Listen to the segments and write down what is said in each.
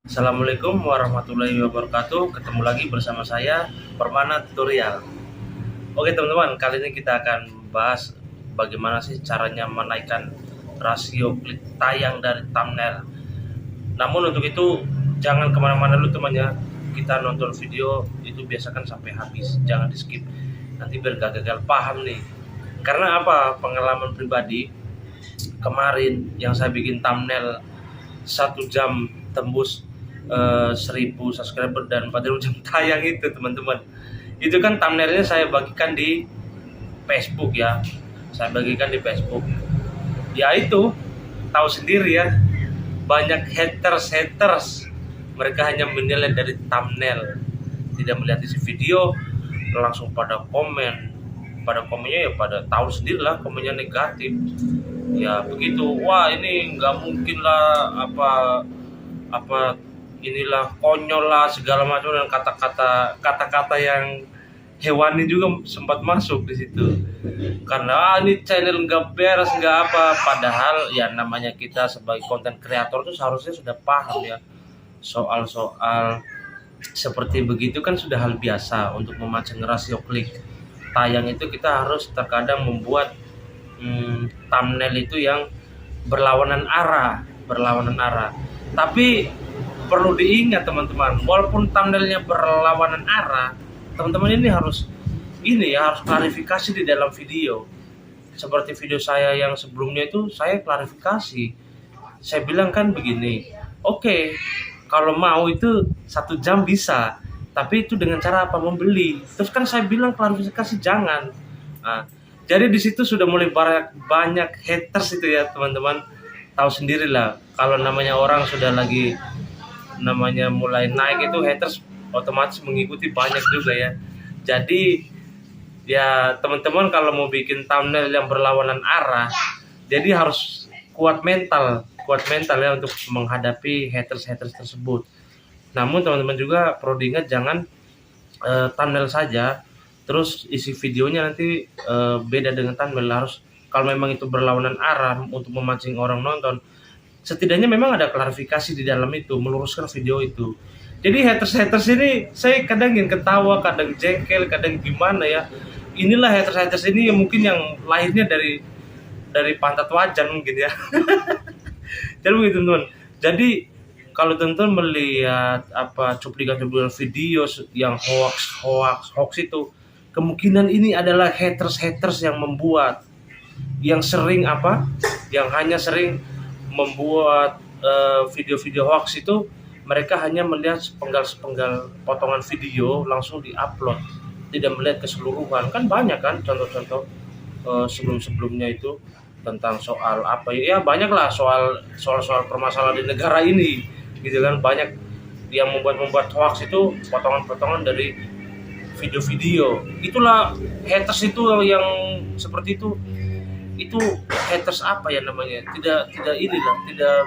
Assalamualaikum warahmatullahi wabarakatuh. Ketemu lagi bersama saya Permana Tutorial. Oke teman-teman, kali ini kita akan bahas bagaimana sih caranya menaikkan rasio klik tayang dari thumbnail. Namun untuk itu jangan kemana-mana dulu teman ya. Kita nonton video itu biasakan sampai habis, jangan di skip. Nanti biar gak gagal paham nih. Karena apa? Pengalaman pribadi kemarin yang saya bikin thumbnail 1 jam tembus 1000 subscriber dan 40 jam tayang itu teman-teman. Itu kan thumbnailnya saya bagikan di Facebook ya. Saya bagikan di Facebook. Ya itu tahu sendiri ya. Banyak haters. Mereka hanya menilai dari thumbnail, tidak melihat isi video, langsung pada komen. Pada komennya ya pada tahu sendiri lah, komennya negatif. Ya begitu. Wah, ini nggak mungkin lah, apa inilah konyol lah segala macam, dan kata-kata yang hewani juga sempat masuk di situ. Karena ini channel nggak beres nggak apa, padahal ya namanya kita sebagai konten kreator itu seharusnya sudah paham ya soal-soal seperti begitu, kan sudah hal biasa. Untuk memancing rasio klik tayang itu kita harus terkadang membuat thumbnail itu yang berlawanan arah. Tapi perlu diingat teman-teman, walaupun thumbnailnya berlawanan arah, teman-teman ini harus klarifikasi di dalam video. Seperti video saya yang sebelumnya itu saya klarifikasi. Saya bilang kan begini, oke, kalau mau itu 1 jam bisa, tapi itu dengan cara apa? Membeli. Terus kan saya bilang klarifikasi jangan. Nah, jadi di situ sudah mulai banyak haters itu ya teman-teman. Tahu sendirilah kalau namanya orang sudah lagi namanya mulai naik itu haters otomatis mengikuti banyak juga ya. Jadi ya teman-teman kalau mau bikin thumbnail yang berlawanan arah, jadi harus kuat mental ya untuk menghadapi haters tersebut. Namun teman-teman juga perlu diingat, jangan thumbnail saja terus isi videonya nanti beda dengan thumbnail. Harus, kalau memang itu berlawanan arah untuk memancing orang nonton, setidaknya memang ada klarifikasi di dalam itu, meluruskan video itu. Jadi haters ini saya kadang yang ketawa, kadang jengkel, kadang gimana ya. Inilah haters ini yang mungkin yang lahirnya dari pantat wajan mungkin ya. Jadi begitu teman-teman. Jadi kalau teman-teman melihat cuplikan-cuplikan video yang hoax itu, kemungkinan ini adalah haters yang membuat, yang hanya sering membuat video-video hoax itu. Mereka hanya melihat sepenggal potongan video langsung diupload, tidak melihat keseluruhan. Kan banyak kan contoh-contoh sebelum-sebelumnya itu tentang soal banyaklah soal permasalahan di negara ini gitu kan. Banyak yang membuat hoax itu potongan-potongan dari video-video. Itulah haters itu yang seperti itu haters namanya, tidak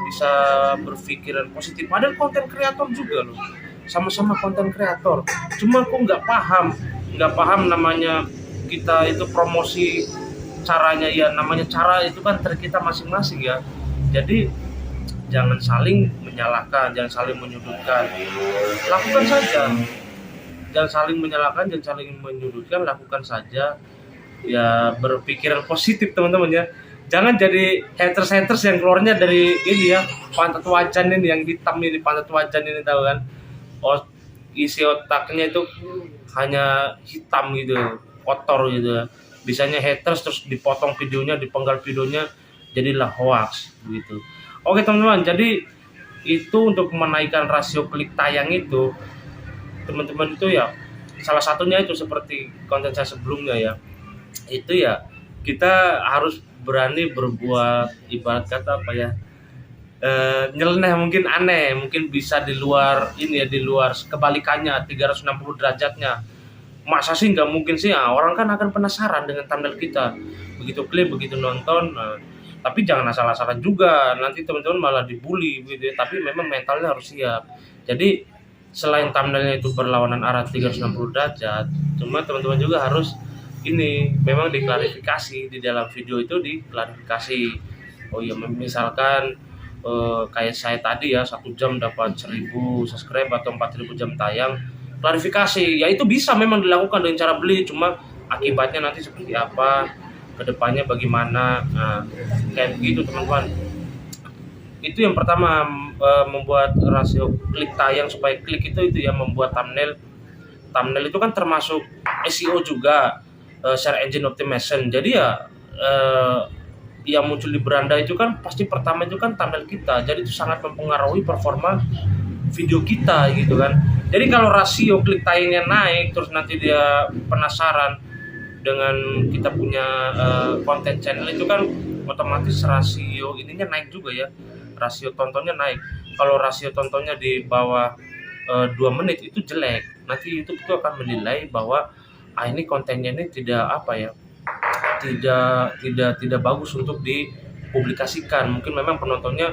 bisa berpikiran positif. Padahal konten kreator juga loh, sama-sama konten kreator, cuma kok nggak paham namanya kita itu promosi caranya. Ya namanya cara itu kan dari kita masing-masing ya. Jadi jangan saling menyalahkan, jangan saling menyudutkan, lakukan saja. Jangan saling menyalahkan, jangan saling menyudutkan, lakukan saja. Ya berpikiran positif teman-teman ya. Jangan jadi haters yang keluarnya dari ini ya, pantat wajan ini yang hitam ini, pantat wajan ini, tahu kan. Isi otaknya itu hanya hitam gitu, kotor gitu ya. Bisanya haters terus dipotong videonya, dipenggal videonya, jadilah hoax gitu. Oke teman-teman, jadi itu untuk menaikkan rasio klik tayang itu, teman-teman itu ya salah satunya itu seperti konten saya sebelumnya ya. Itu ya kita harus berani berbuat, ibarat kata nyeleneh, mungkin aneh, mungkin bisa di luar kebalikannya 360 derajatnya. Masa sih nggak mungkin sih ya, orang kan akan penasaran dengan thumbnail kita, begitu klik, begitu nonton. Tapi jangan asal-asalan juga, nanti teman-teman malah dibully gitu ya. Tapi memang mentalnya harus siap. Jadi selain thumbnailnya itu berlawanan arah 360 derajat, cuma teman-teman juga harus memang diklarifikasi di dalam video itu, diklarifikasi. Oh iya, misalkan kayak saya tadi ya, 1 jam dapat 1000 subscribe atau 4000 jam tayang. Klarifikasi ya itu bisa memang dilakukan dengan cara beli, cuma akibatnya nanti seperti apa, kedepannya bagaimana. Nah, kayak begitu teman-teman. Itu yang pertama, membuat rasio klik tayang supaya klik itu ya, membuat thumbnail itu kan termasuk SEO juga, search engine optimization. Jadi ya yang muncul di beranda itu kan pasti pertama itu kan thumbnail kita, jadi itu sangat mempengaruhi performa video kita gitu kan. Jadi kalau rasio klik tayangnya naik, terus nanti dia penasaran dengan kita punya konten channel, itu kan otomatis rasio ininya naik juga ya, rasio tontonnya naik. Kalau rasio tontonnya di bawah 2 menit itu jelek, nanti YouTube itu akan menilai bahwa ini kontennya ini tidak apa ya, tidak bagus untuk dipublikasikan. Mungkin memang penontonnya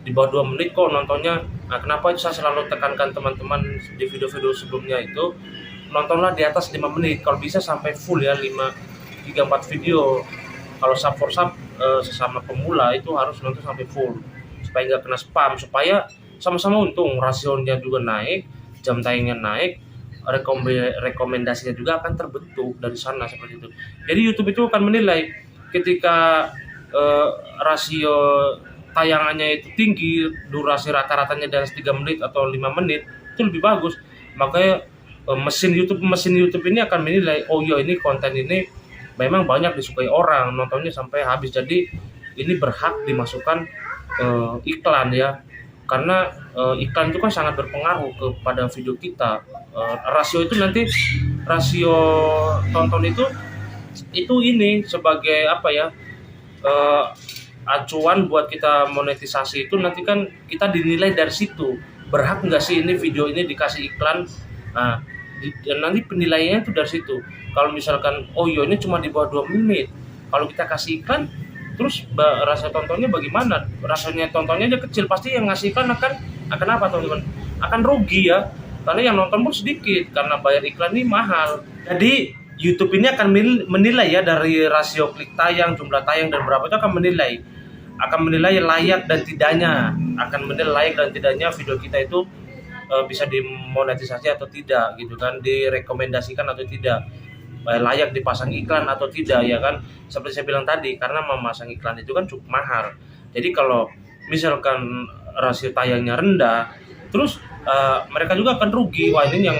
di bawah 2 menit kok nontonnya. Nah, kenapa itu saya selalu tekankan teman-teman di video-video sebelumnya itu, nontonlah di atas 5 menit, kalau bisa sampai full ya, 3-4 video. Kalau sub for sub sesama pemula itu harus nonton sampai full supaya nggak kena spam, supaya sama-sama untung, rasionya juga naik, jam tayangnya naik, rekomendasinya juga akan terbentuk dari sana seperti itu. Jadi YouTube itu akan menilai ketika rasio tayangannya itu tinggi, durasi rata-ratanya dari 3 menit atau 5 menit, itu lebih bagus. Makanya mesin YouTube ini akan menilai, oh iya ini konten ini memang banyak disukai orang, nontonnya sampai habis, jadi ini berhak dimasukkan iklan ya. Karena iklan itu kan sangat berpengaruh kepada video kita. Rasio itu nanti, rasio tonton itu ini sebagai apa ya, acuan buat kita monetisasi. Itu nanti kan kita dinilai dari situ, berhak nggak sih ini video ini dikasih iklan. Nah, dan nanti penilaiannya itu dari situ. Kalau misalkan oh iya ini cuma di bawah 2 menit, kalau kita kasih iklan, terus rasa tontonnya bagaimana? Rasanya tontonnya aja kecil, pasti yang ngasih iklan akan apa teman-teman? Akan rugi ya, karena yang nonton pun sedikit karena bayar iklan ini mahal. Jadi YouTube ini akan menilai ya, dari rasio klik tayang, jumlah tayang dan berapa, itu akan menilai layak dan tidaknya, layak dan tidaknya video kita itu bisa dimonetisasi atau tidak gitu kan, direkomendasikan atau tidak, layak dipasang iklan atau tidak ya kan. Seperti saya bilang tadi, karena memasang iklan itu kan cukup mahal. Jadi kalau misalkan rasio tayangnya rendah, terus mereka juga akan rugi. Wah, ini yang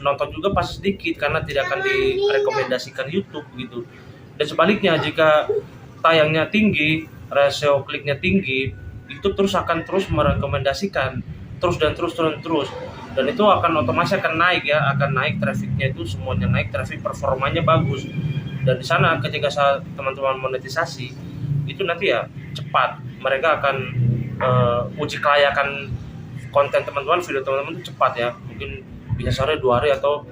nonton juga pasti sedikit karena tidak akan direkomendasikan YouTube gitu. Dan sebaliknya, jika tayangnya tinggi, rasio kliknya tinggi, YouTube akan terus merekomendasikan terus, dan itu akan otomatis akan naik ya, trafficnya itu semuanya naik, traffic performanya bagus. Dan di sana ketika teman-teman monetisasi itu nanti ya cepat, mereka akan uji kelayakan konten teman-teman, video teman-teman itu cepat ya, mungkin bisa sehari 2 hari atau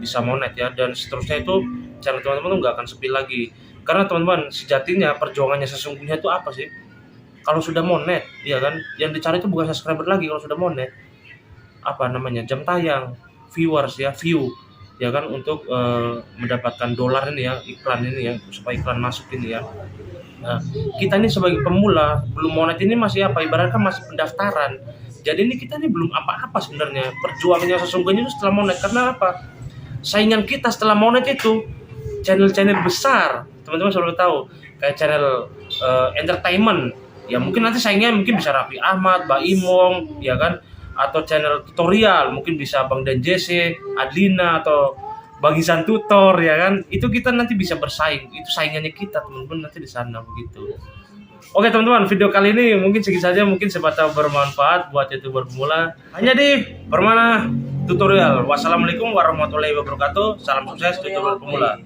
bisa monet ya, dan seterusnya. Itu channel teman-teman tuh nggak akan sepi lagi, karena teman-teman sejatinya perjuangannya sesungguhnya itu apa sih? Kalau sudah monet ya kan, yang dicari itu bukan subscriber lagi. Kalau sudah monet, apa namanya, jam tayang, viewers ya, view ya kan, untuk mendapatkan dolar ini ya, iklan ini ya, supaya iklan masuk ini ya. Nah, kita ini sebagai pemula belum monet ini masih apa, ibaratkan masih pendaftaran. Jadi ini kita ini belum apa-apa sebenarnya. Perjuangannya sesungguhnya itu setelah monet. Karena apa? Saingan kita setelah monet itu channel-channel besar, teman-teman selalu tahu, kayak channel entertainment ya, mungkin nanti saingnya mungkin bisa Raffi Ahmad, Mbak Imong ya kan, atau channel tutorial mungkin bisa Bang Dan JC, Adlina, atau Bang Isan Tutor ya kan. Itu kita nanti bisa bersaing, itu saingannya kita teman-teman nanti di sana begitu. Oke teman-teman, video kali ini mungkin segitu saja, mungkin siapa tahu bermanfaat buat YouTuber pemula hanya di Permana Tutorial. Wassalamualaikum warahmatullahi wabarakatuh. Salam sukses YouTuber pemula.